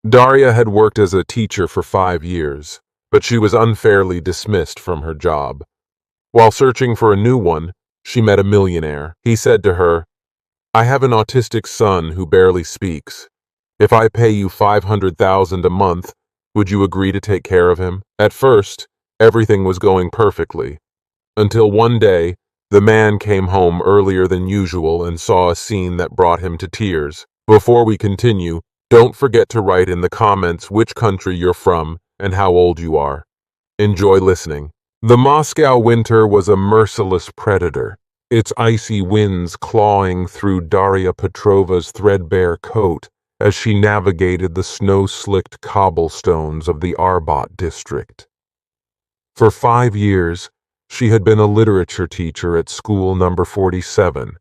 Daria had worked as a teacher for 5 years, but she was unfairly dismissed from her job. While searching for a new one, she met a millionaire. He said to her, "I have an autistic son who barely speaks. If I pay you $500,000 a month, would you agree to take care of him?" At first, everything was going perfectly, until one day, the man came home earlier than usual and saw a scene that brought him to tears. Before we continue, don't forget to write in the comments which country you're from and how old you are. Enjoy listening. The Moscow winter was a merciless predator, its icy winds clawing through Daria Petrova's threadbare coat as she navigated the snow-slicked cobblestones of the Arbat district. For 5 years, she had been a literature teacher at school number 47,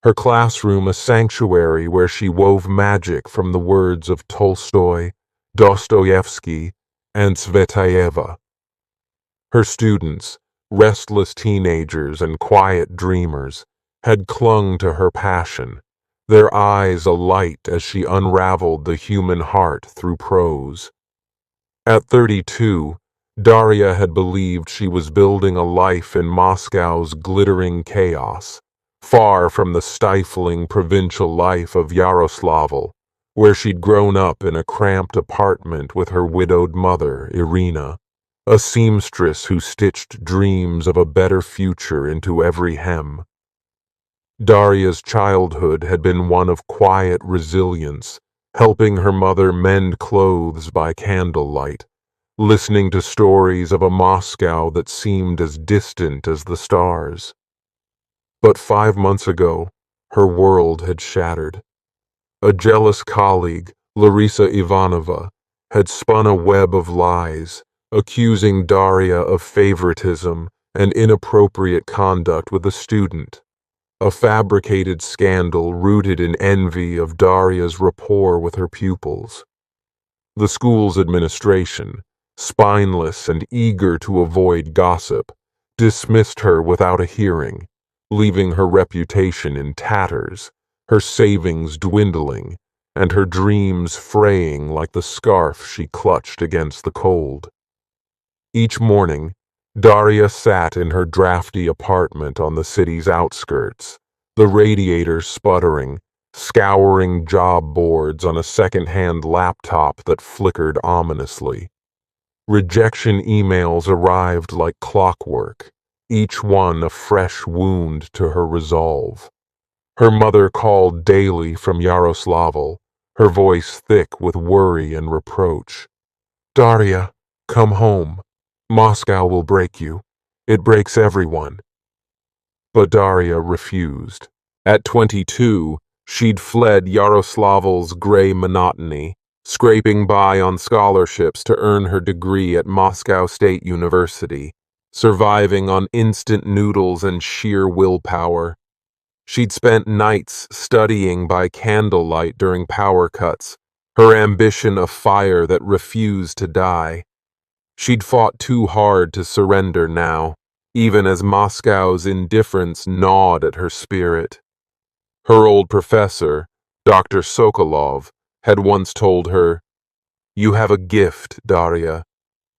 her classroom a sanctuary where she wove magic from the words of Tolstoy, Dostoevsky, and Tsvetaeva. Her students, restless teenagers and quiet dreamers, had clung to her passion, their eyes alight as she unraveled the human heart through prose. At 32, Daria had believed she was building a life in Moscow's glittering chaos, far from the stifling provincial life of Yaroslavl, where she'd grown up in a cramped apartment with her widowed mother, Irina, a seamstress who stitched dreams of a better future into every hem. Daria's childhood had been one of quiet resilience, helping her mother mend clothes by candlelight, listening to stories of a Moscow that seemed as distant as the stars. But 5 months ago, her world had shattered. A jealous colleague, Larisa Ivanova, had spun a web of lies, accusing Daria of favoritism and inappropriate conduct with a student, a fabricated scandal rooted in envy of Daria's rapport with her pupils. The school's administration, spineless and eager to avoid gossip, dismissed her without a hearing, leaving her reputation in tatters, her savings dwindling, and her dreams fraying like the scarf she clutched against the cold. Each morning, Daria sat in her drafty apartment on the city's outskirts, the radiator sputtering, scouring job boards on a second-hand laptop that flickered ominously. Rejection emails arrived like clockwork, each one a fresh wound to her resolve. Her mother called daily from Yaroslavl, her voice thick with worry and reproach. "Daria, come home. Moscow will break you. It breaks everyone." But Daria refused. At 22, she'd fled Yaroslavl's gray monotony, scraping by on scholarships to earn her degree at Moscow State University, surviving on instant noodles and sheer willpower. She'd spent nights studying by candlelight during power cuts, her ambition a fire that refused to die. She'd fought too hard to surrender now, even as Moscow's indifference gnawed at her spirit. Her old professor, Dr. Sokolov, had once told her, "You have a gift, Daria.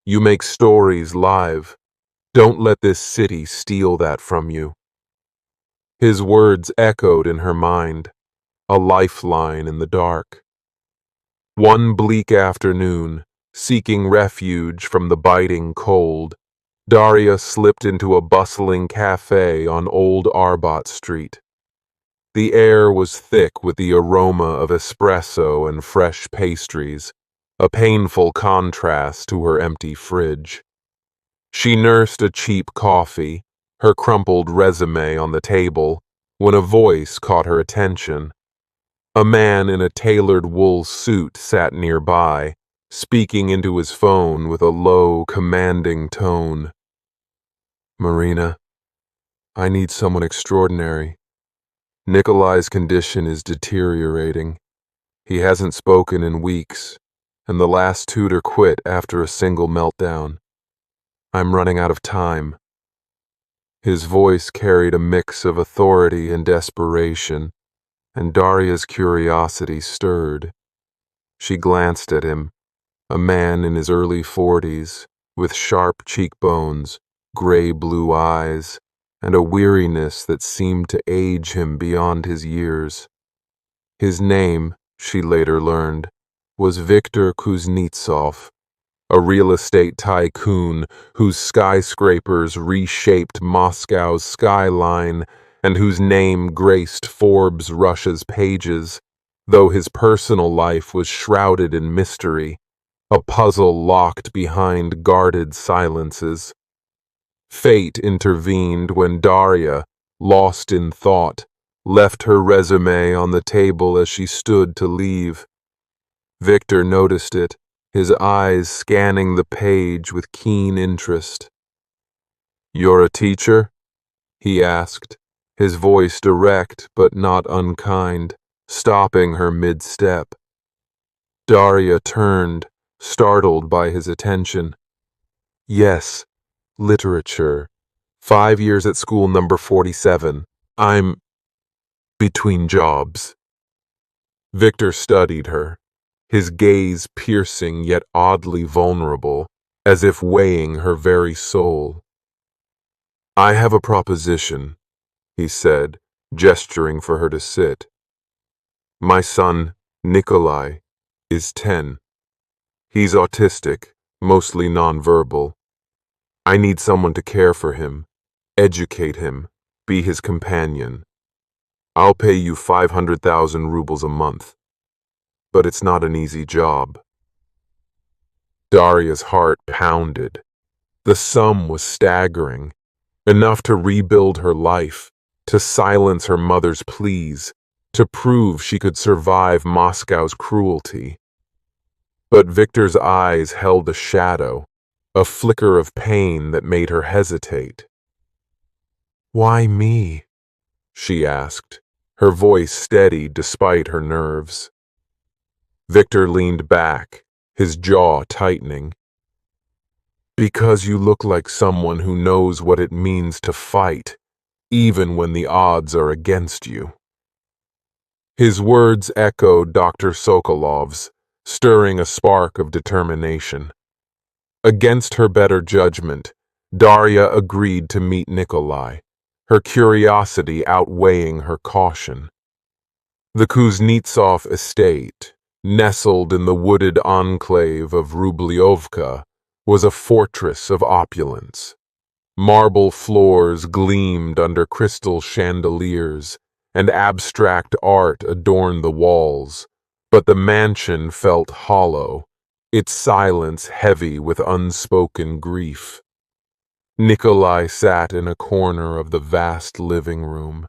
You make stories live. Don't let this city steal that from you." His words echoed in her mind, a lifeline in the dark. One bleak afternoon, seeking refuge from the biting cold, Daria slipped into a bustling cafe on Old Arbat Street. The air was thick with the aroma of espresso and fresh pastries, a painful contrast to her empty fridge. She nursed a cheap coffee, her crumpled resume on the table, when a voice caught her attention. A man in a tailored wool suit sat nearby, speaking into his phone with a low, commanding tone. "Marina, I need someone extraordinary. Nikolai's condition is deteriorating. He hasn't spoken in weeks, and the last tutor quit after a single meltdown. I'm running out of time." His voice carried a mix of authority and desperation, and Daria's curiosity stirred. She glanced at him, a man in his early 40s, with sharp cheekbones, gray-blue eyes, and a weariness that seemed to age him beyond his years. His name, she later learned, was Viktor Kuznetsov, a real estate tycoon whose skyscrapers reshaped Moscow's skyline and whose name graced Forbes Russia's pages, though his personal life was shrouded in mystery, a puzzle locked behind guarded silences. Fate intervened when Daria, lost in thought, left her resume on the table as she stood to leave. Victor noticed it, his eyes scanning the page with keen interest. "You're a teacher?" he asked, his voice direct but not unkind, stopping her mid-step. Daria turned, startled by his attention. "Yes, literature. 5 years at school number 47. I'm between jobs." Victor studied her, his gaze piercing yet oddly vulnerable, as if weighing her very soul. "I have a proposition," he said, gesturing for her to sit. "My son, Nikolai, is 10. He's autistic, mostly nonverbal. I need someone to care for him, educate him, be his companion. I'll pay you 500,000 rubles a month. But it's not an easy job." Daria's heart pounded. The sum was staggering, enough to rebuild her life, to silence her mother's pleas, to prove she could survive Moscow's cruelty. But Victor's eyes held a shadow, a flicker of pain that made her hesitate. "Why me?" she asked, her voice steady despite her nerves. Victor leaned back, his jaw tightening. "Because you look like someone who knows what it means to fight, even when the odds are against you." His words echoed Dr. Sokolov's, stirring a spark of determination. Against her better judgment, Daria agreed to meet Nikolai, her curiosity outweighing her caution. The Kuznetsov estate, nestled in the wooded enclave of Rubliovka, was a fortress of opulence. Marble floors gleamed under crystal chandeliers, and abstract art adorned the walls, but the mansion felt hollow, its silence heavy with unspoken grief. Nikolai sat in a corner of the vast living room,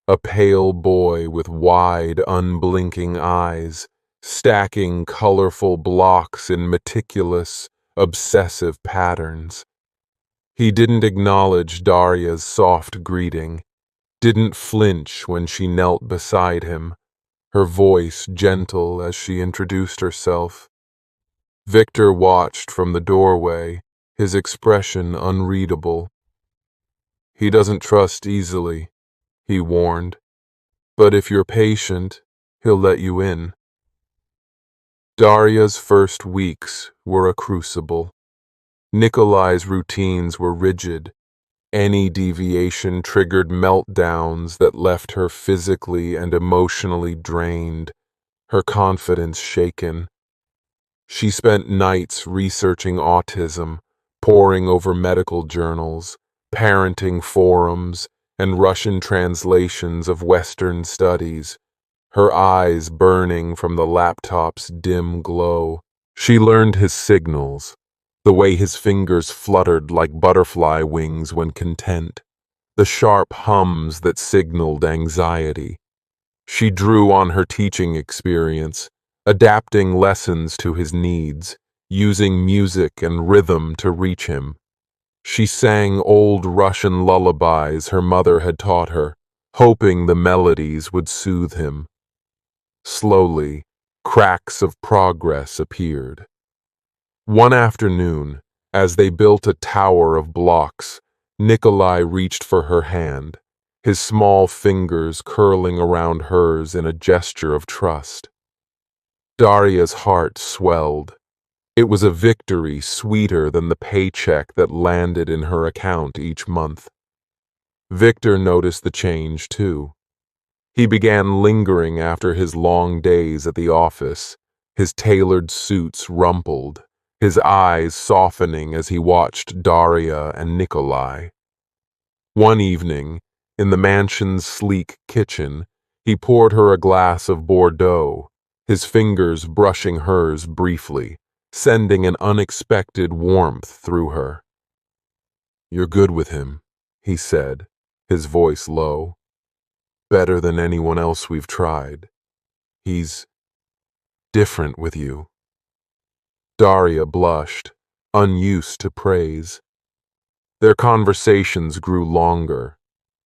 a pale boy with wide, unblinking eyes, stacking colorful blocks in meticulous, obsessive patterns. He didn't acknowledge Daria's soft greeting, didn't flinch when she knelt beside him, her voice gentle as she introduced herself. Victor watched from the doorway, his expression unreadable. "He doesn't trust easily," he warned, "but if you're patient, he'll let you in." Daria's first weeks were a crucible. Nikolai's routines were rigid. Any deviation triggered meltdowns that left her physically and emotionally drained, her confidence shaken. She spent nights researching autism, poring over medical journals, parenting forums, and Russian translations of Western studies, her eyes burning from the laptop's dim glow. She learned his signals, the way his fingers fluttered like butterfly wings when content, the sharp hums that signaled anxiety. She drew on her teaching experience, adapting lessons to his needs, using music and rhythm to reach him. She sang old Russian lullabies her mother had taught her, hoping the melodies would soothe him. Slowly, cracks of progress appeared. One afternoon, as they built a tower of blocks, Nikolai reached for her hand, his small fingers curling around hers in a gesture of trust. Daria's heart swelled. It was a victory sweeter than the paycheck that landed in her account each month. Victor noticed the change, too. He began lingering after his long days at the office, his tailored suits rumpled, his eyes softening as he watched Daria and Nikolai. One evening, in the mansion's sleek kitchen, he poured her a glass of Bordeaux, his fingers brushing hers briefly, sending an unexpected warmth through her. "You're good with him," he said, his voice low. "Better than anyone else we've tried. He's different with you." Daria blushed, unused to praise. Their conversations grew longer,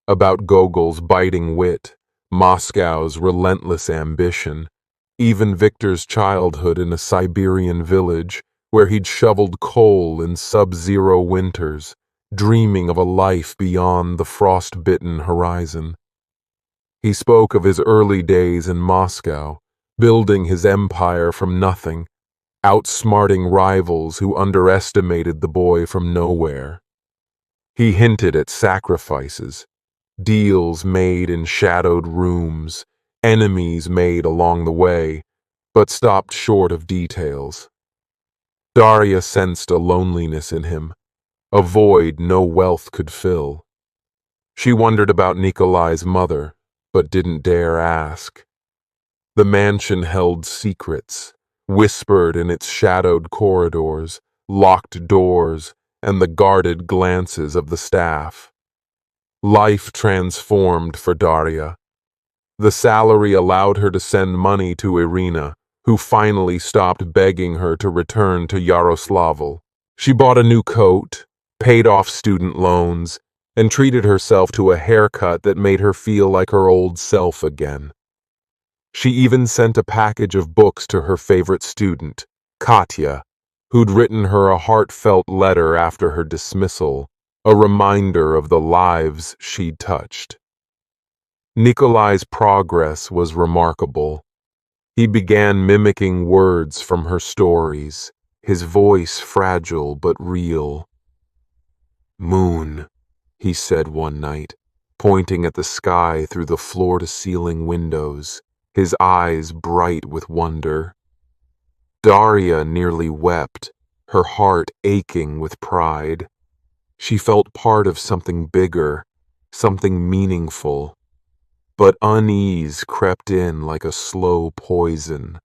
about Gogol's biting wit, Moscow's relentless ambition, even Victor's childhood in a Siberian village where he'd shoveled coal in sub-zero winters, dreaming of a life beyond the frost-bitten horizon. He spoke of his early days in Moscow, building his empire from nothing, outsmarting rivals who underestimated the boy from nowhere. He hinted at sacrifices, deals made in shadowed rooms, enemies made along the way, but stopped short of details. Daria sensed a loneliness in him, a void no wealth could fill. She wondered about Nikolai's mother, but didn't dare ask. The mansion held secrets, whispered in its shadowed corridors, locked doors, and the guarded glances of the staff. Life transformed for Daria. The salary allowed her to send money to Irina, who finally stopped begging her to return to Yaroslavl. She bought a new coat, paid off student loans, and treated herself to a haircut that made her feel like her old self again. She even sent a package of books to her favorite student, Katya, who'd written her a heartfelt letter after her dismissal, a reminder of the lives she'd touched. Nikolai's progress was remarkable. He began mimicking words from her stories, his voice fragile but real. "Moon," he said one night, pointing at the sky through the floor-to-ceiling windows, his eyes bright with wonder. Daria nearly wept, her heart aching with pride. She felt part of something bigger, something meaningful. But unease crept in like a slow poison.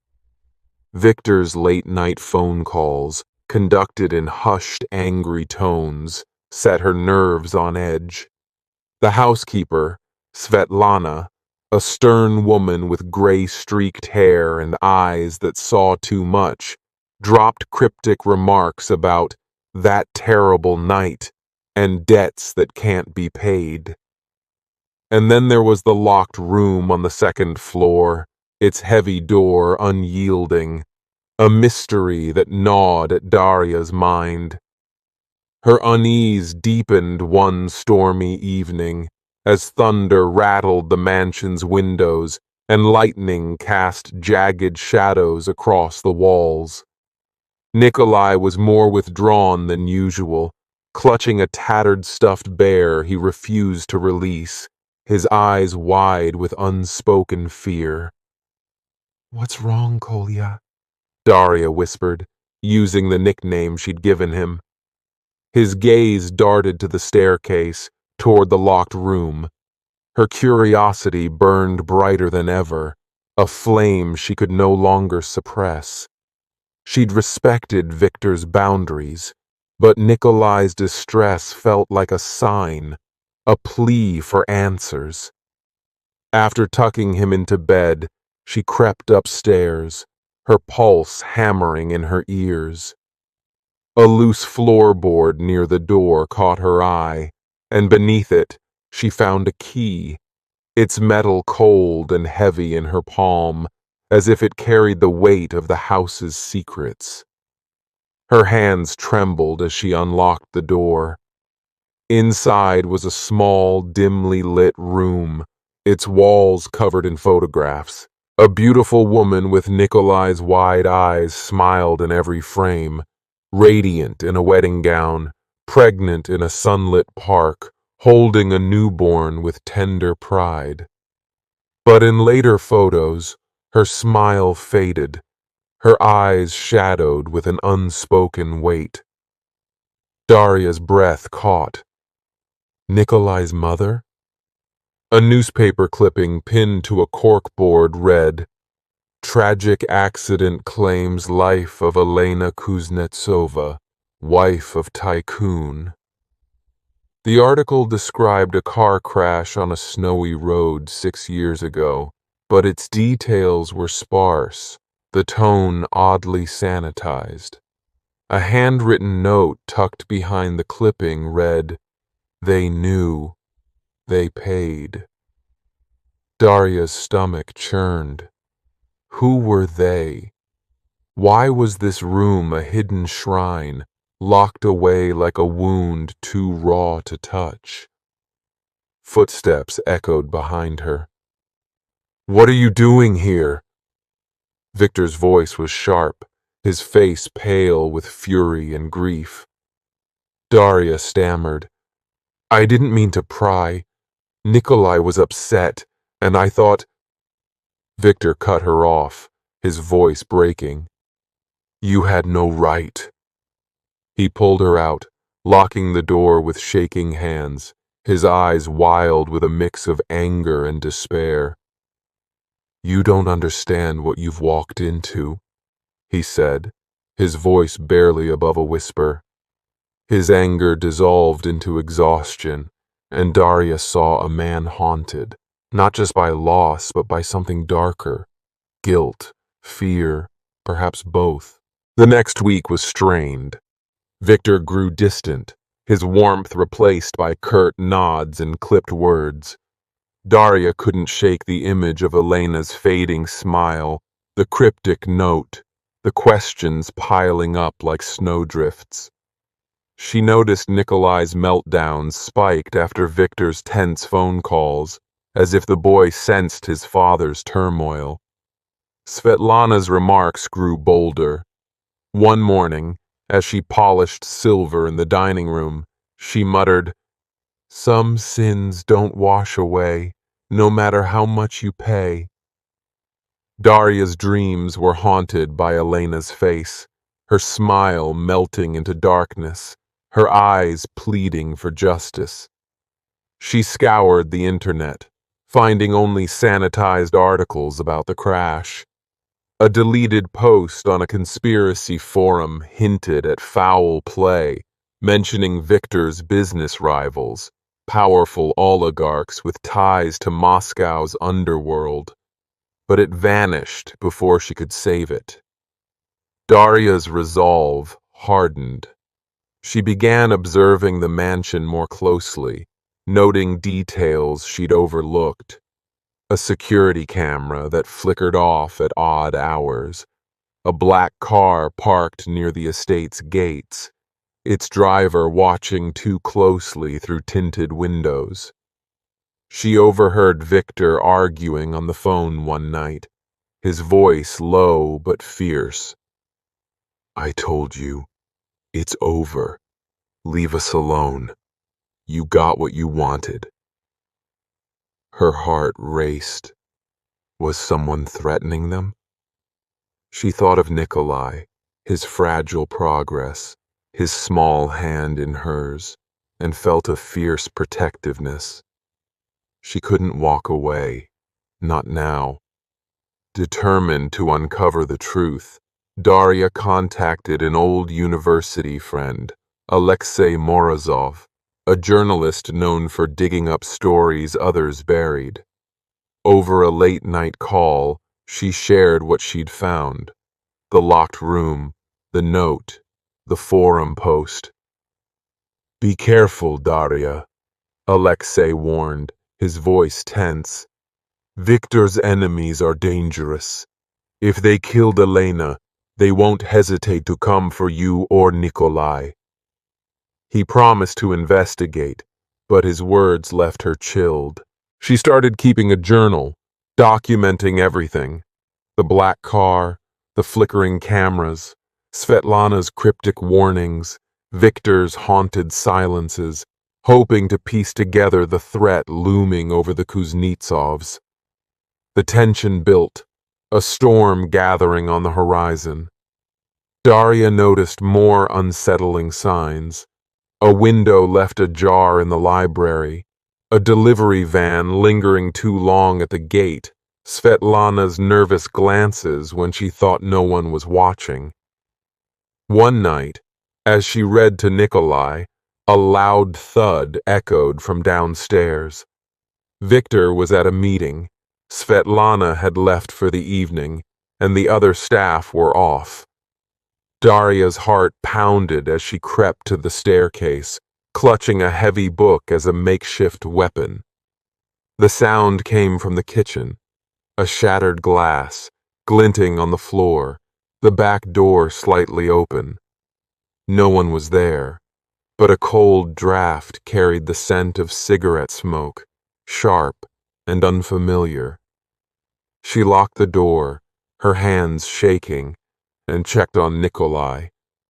Victor's late-night phone calls, conducted in hushed, angry tones, set her nerves on edge. The housekeeper, Svetlana, a stern woman with gray-streaked hair and eyes that saw too much, dropped cryptic remarks about that terrible night and debts that can't be paid. And then there was the locked room on the second floor, its heavy door unyielding, a mystery that gnawed at Daria's mind. Her unease deepened one stormy evening, as thunder rattled the mansion's windows and lightning cast jagged shadows across the walls. Nikolai was more withdrawn than usual, clutching a tattered stuffed bear he refused to release, his eyes wide with unspoken fear. "What's wrong, Kolya?" Daria whispered, using the nickname she'd given him. His gaze darted to the staircase, toward the locked room. Her curiosity burned brighter than ever, a flame she could no longer suppress. She'd respected Victor's boundaries, but Nikolai's distress felt like a sign, a plea for answers. After tucking him into bed, she crept upstairs, her pulse hammering in her ears. A loose floorboard near the door caught her eye, and beneath it, she found a key, its metal cold and heavy in her palm, as if it carried the weight of the house's secrets. Her hands trembled as she unlocked the door. Inside was a small, dimly lit room, its walls covered in photographs, A beautiful woman with Nikolai's wide eyes smiled in every frame, radiant in a wedding gown, pregnant in a sunlit park, holding a newborn with tender pride. But in later photos, her smile faded, her eyes shadowed with an unspoken weight. Darya's breath caught. Nikolai's mother? A newspaper clipping pinned to a corkboard read, "Tragic accident claims life of Elena Kuznetsova, wife of tycoon." The article described a car crash on a snowy road 6 years ago, but its details were sparse, the tone oddly sanitized. A handwritten note tucked behind the clipping read, "They knew. They paid." Darya's stomach churned. Who were they? Why was this room a hidden shrine, locked away like a wound too raw to touch? Footsteps echoed behind her. "What are you doing here?" Victor's voice was sharp, his face pale with fury and grief. Darya stammered, "I didn't mean to pry. Nikolai was upset, and I thought—" Victor cut her off, his voice breaking. "You had no right." He pulled her out, locking the door with shaking hands, his eyes wild with a mix of anger and despair. "You don't understand what you've walked into," he said, his voice barely above a whisper. His anger dissolved into exhaustion, and Darya saw a man haunted, not just by loss, but by something darker, guilt, fear, perhaps both. The next week was strained. Victor grew distant, his warmth replaced by curt nods and clipped words. Darya couldn't shake the image of Elena's fading smile, the cryptic note, the questions piling up like snowdrifts. She noticed Nikolai's meltdowns spiked after Victor's tense phone calls, as if the boy sensed his father's turmoil. Svetlana's remarks grew bolder. One morning, as she polished silver in the dining room, she muttered, "Some sins don't wash away, no matter how much you pay." Darya's dreams were haunted by Elena's face, her smile melting into darkness, her eyes pleading for justice. She scoured the internet, finding only sanitized articles about the crash. A deleted post on a conspiracy forum hinted at foul play, mentioning Victor's business rivals, powerful oligarchs with ties to Moscow's underworld. But it vanished before she could save it. Darya's resolve hardened. She began observing the mansion more closely, noting details she'd overlooked. A security camera that flickered off at odd hours, a black car parked near the estate's gates, its driver watching too closely through tinted windows. She overheard Victor arguing on the phone one night, his voice low but fierce. "I told you, it's over. Leave us alone. You got what you wanted." Her heart raced. Was someone threatening them? She thought of Nikolai, his fragile progress, his small hand in hers, and felt a fierce protectiveness. She couldn't walk away, not now. Determined to uncover the truth, Darya contacted an old university friend, Alexei Morozov, a journalist known for digging up stories others buried. Over a late-night call, she shared what she'd found: the locked room, the note, the forum post. "Be careful, Darya," Alexei warned, his voice tense. "Victor's enemies are dangerous. If they killed Elena, they won't hesitate to come for you or Nikolai." He promised to investigate, but his words left her chilled. She started keeping a journal, documenting everything, The black car, the flickering cameras, Svetlana's cryptic warnings, Victor's haunted silences, hoping to piece together the threat looming over the Kuznetsovs. The tension built, a storm gathering on the horizon. Daria noticed more unsettling signs. A window left ajar in the library, a delivery van lingering too long at the gate, Svetlana's nervous glances when she thought no one was watching. One night, as she read to Nikolai, a loud thud echoed from downstairs. Victor was at a meeting. Svetlana had left for the evening, and the other staff were off. Daria's heart pounded as she crept to the staircase, clutching a heavy book as a makeshift weapon. The sound came from the kitchen, a shattered glass, glinting on the floor, the back door slightly open. No one was there, but a cold draft carried the scent of cigarette smoke, sharp and unfamiliar. She locked the door, her hands shaking, and checked on Nikolai,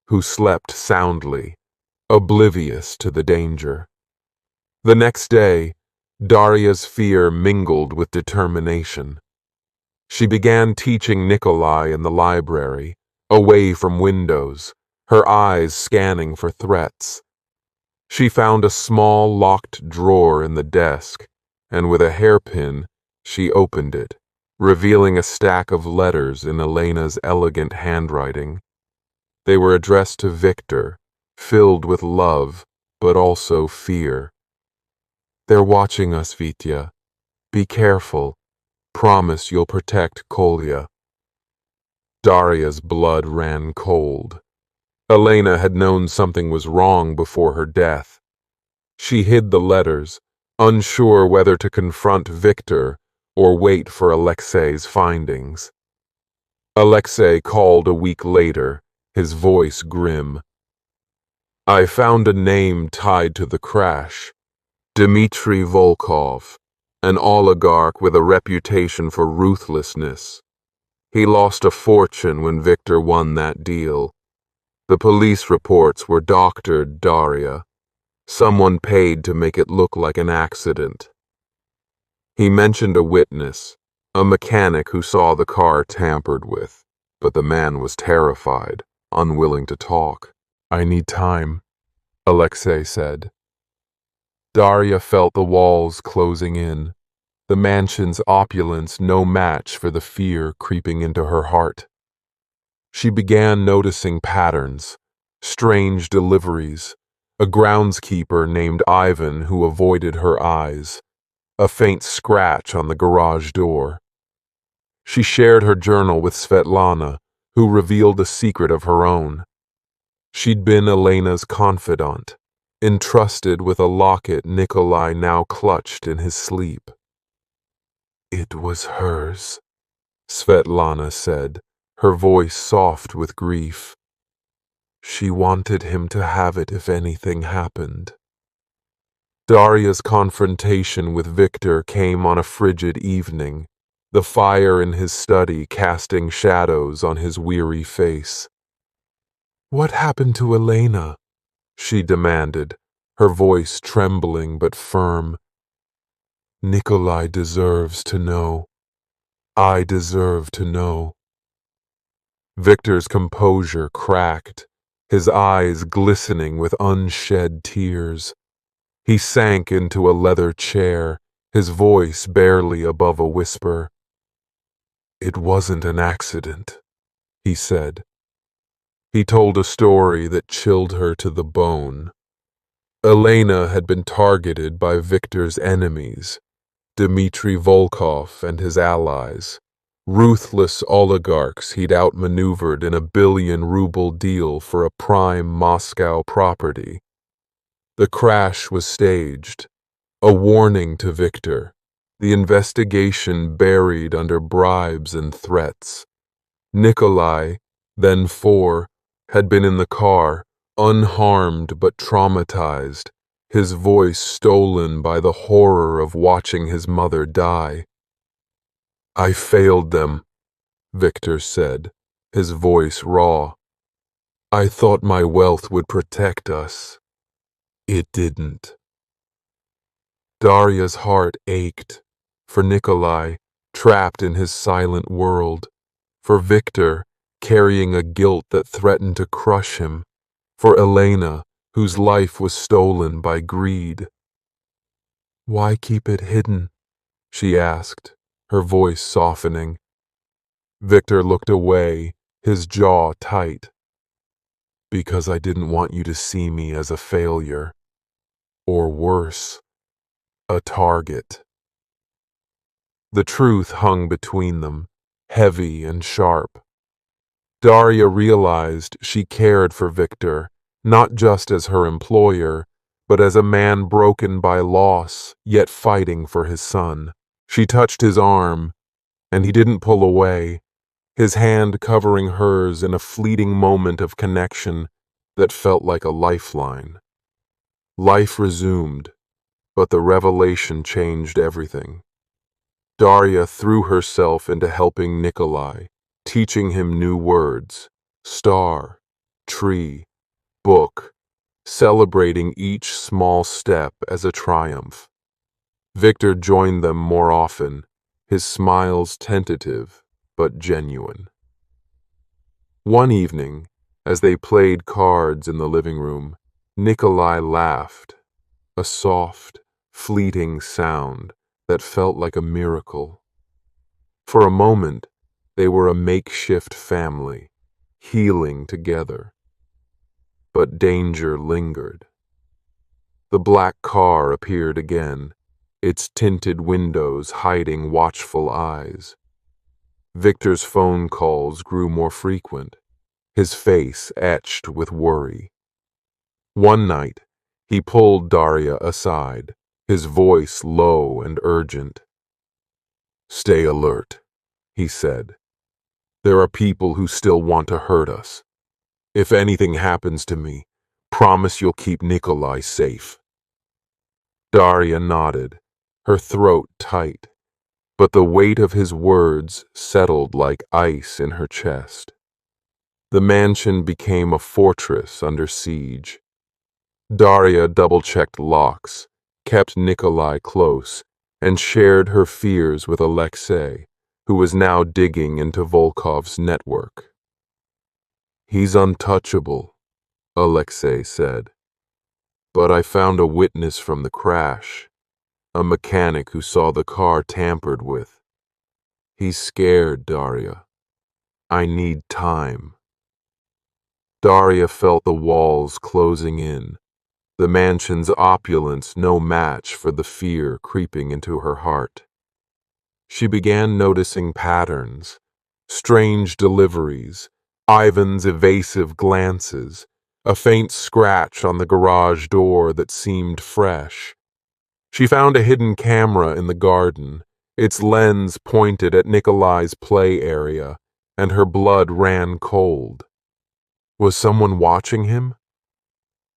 who slept soundly, oblivious to the danger. The next day, Daria's fear mingled with determination. She began teaching Nikolai in the library, away from windows, her eyes scanning for threats. She found a small locked drawer in the desk, and with a hairpin, she opened it, revealing a stack of letters in Elena's elegant handwriting. They were addressed to Victor, filled with love, but also fear. "They're watching us, Vitya. Be careful. Promise you'll protect Kolya." Daria's blood ran cold. Elena had known something was wrong before her death. She hid the letters, unsure whether to confront Victor or wait for Alexei's findings. Alexei called a week later, his voice grim. "I found a name tied to the crash. Dmitry Volkov, an oligarch with a reputation for ruthlessness. He lost a fortune when Victor won that deal. The police reports were doctored, Daria. Someone paid to make it look like an accident." He mentioned a witness, a mechanic who saw the car tampered with, but the man was terrified, unwilling to talk. "I need time," Alexei said. Daria felt the walls closing in, the mansion's opulence no match for the fear creeping into her heart. She began noticing patterns, strange deliveries, a groundskeeper named Ivan who avoided her eyes, a faint scratch on the garage door. She shared her journal with Svetlana, who revealed a secret of her own. She'd been Elena's confidant, entrusted with a locket Nikolai now clutched in his sleep. "It was hers," Svetlana said, her voice soft with grief. "She wanted him to have it if anything happened." Daria's confrontation with Victor came on a frigid evening, the fire in his study casting shadows on his weary face. "What happened to Elena?" she demanded, her voice trembling but firm. "Nikolai deserves to know. I deserve to know." Victor's composure cracked, his eyes glistening with unshed tears. He sank into a leather chair, his voice barely above a whisper. "It wasn't an accident," he said. He told a story that chilled her to the bone. Elena had been targeted by Victor's enemies, Dmitry Volkov and his allies, ruthless oligarchs he'd outmaneuvered in a billion-ruble deal for a prime Moscow property. The crash was staged, a warning to Victor, the investigation buried under bribes and threats. Nikolai, then 4, had been in the car, unharmed but traumatized, his voice stolen by the horror of watching his mother die. "I failed them," Victor said, his voice raw. I thought my wealth would protect us. It didn't. Darya's heart ached for Nikolai, trapped in his silent world, for Victor, carrying a guilt that threatened to crush him, for Elena, whose life was stolen by greed. Why keep it hidden? She asked, her voice softening. Victor looked away, his jaw tight. Because I didn't want you to see me as a failure, or worse, a target. The truth hung between them, heavy and sharp. Darya realized she cared for Victor, not just as her employer, but as a man broken by loss, yet fighting for his son. She touched his arm, and he didn't pull away, his hand covering hers in a fleeting moment of connection that felt like a lifeline. Life resumed, but the revelation changed everything. Darya threw herself into helping Nikolai, teaching him new words, star, tree, book, celebrating each small step as a triumph. Victor joined them more often, his smiles tentative but genuine. One evening, as they played cards in the living room, Nikolai laughed, a soft, fleeting sound that felt like a miracle. For a moment, they were a makeshift family, healing together. But danger lingered. The black car appeared again, its tinted windows hiding watchful eyes. Victor's phone calls grew more frequent, his face etched with worry. One night, he pulled Darya aside, his voice low and urgent. Stay alert, he said. There are people who still want to hurt us. If anything happens to me, promise you'll keep Nikolai safe. Darya nodded, her throat tight, but the weight of his words settled like ice in her chest. The mansion became a fortress under siege. Darya double-checked locks, kept Nikolai close, and shared her fears with Alexei, who was now digging into Volkov's network. He's untouchable, Alexei said. But I found a witness from the crash, a mechanic who saw the car tampered with. He's scared, Darya. I need time. Darya felt the walls closing in, the mansion's opulence no match for the fear creeping into her heart. She began noticing patterns, strange deliveries, Ivan's evasive glances, a faint scratch on the garage door that seemed fresh. She found a hidden camera in the garden, its lens pointed at Nikolai's play area, and her blood ran cold. Was someone watching him?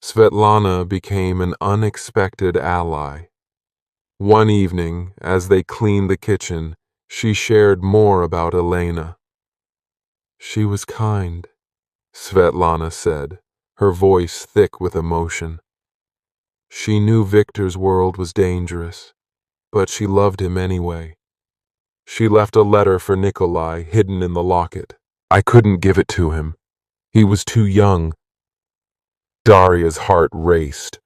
Svetlana became an unexpected ally. One evening, as they cleaned the kitchen, she shared more about Elena. She was kind, Svetlana said, her voice thick with emotion. She knew Victor's world was dangerous, but she loved him anyway. She left a letter for Nikolai hidden in the locket. I couldn't give it to him. He was too young. Darya's heart raced.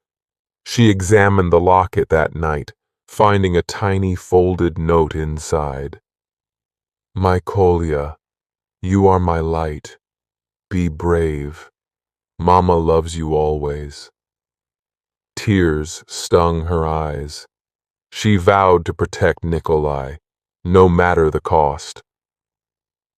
She examined the locket that night, finding a tiny folded note inside. My Kolya, you are my light. Be brave. Mama loves you always. Tears stung her eyes. She vowed to protect Nikolai, no matter the cost.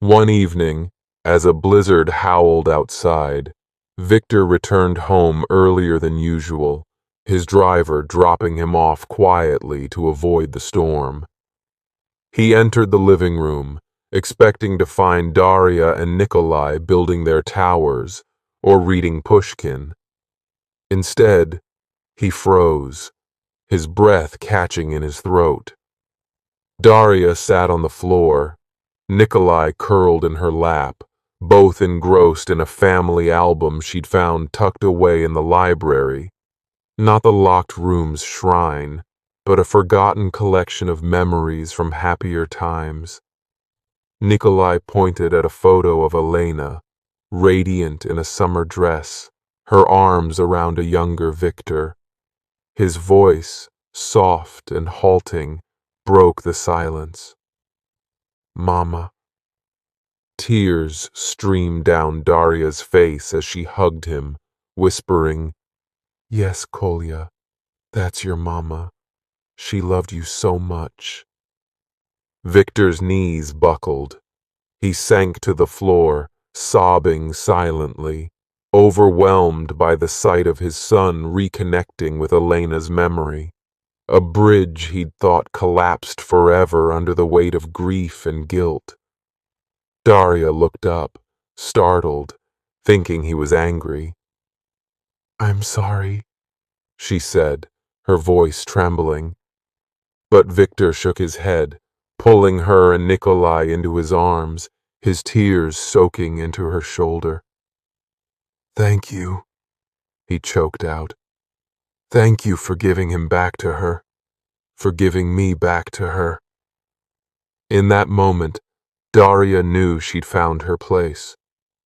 One evening, as a blizzard howled outside, Victor returned home earlier than usual, his driver dropping him off quietly to avoid the storm. He entered the living room, expecting to find Darya and Nikolai building their towers or reading Pushkin. Instead, he froze, his breath catching in his throat. Darya sat on the floor, Nikolai curled in her lap, both engrossed in a family album she'd found tucked away in the library. Not the locked room's shrine, but a forgotten collection of memories from happier times. Nikolai pointed at a photo of Elena, radiant in a summer dress, her arms around a younger Victor. His voice, soft and halting, broke the silence. Mama. Tears streamed down Darya's face as she hugged him, whispering, "Yes, Kolya, that's your mama. She loved you so much." Victor's knees buckled. He sank to the floor, sobbing silently, overwhelmed by the sight of his son reconnecting with Elena's memory. A bridge he'd thought collapsed forever under the weight of grief and guilt. Darya looked up, startled, thinking he was angry. "I'm sorry," she said, her voice trembling. But Victor shook his head, pulling her and Nikolai into his arms, his tears soaking into her shoulder. "Thank you," he choked out. "Thank you for giving him back to her, for giving me back to her." In that moment, Darya knew she'd found her place,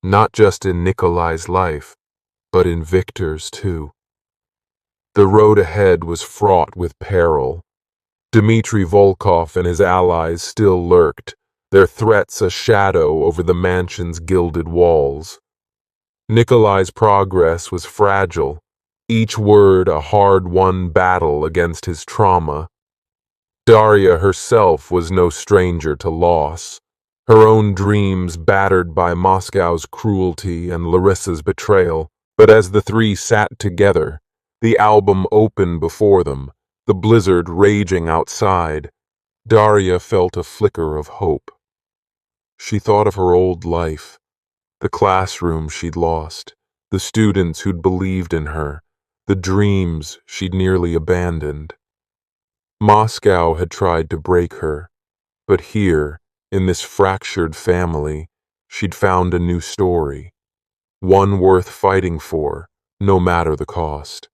not just in Nikolai's life, but in Victor's too. The road ahead was fraught with peril. Dmitry Volkov and his allies still lurked, their threats a shadow over the mansion's gilded walls. Nikolai's progress was fragile, each word a hard-won battle against his trauma. Darya herself was no stranger to loss, her own dreams battered by Moscow's cruelty and Larissa's betrayal. But as the three sat together, the album open before them, the blizzard raging outside, Darya felt a flicker of hope. She thought of her old life, the classroom she'd lost, the students who'd believed in her, the dreams she'd nearly abandoned. Moscow had tried to break her, but here, in this fractured family, she'd found a new story, one worth fighting for, no matter the cost.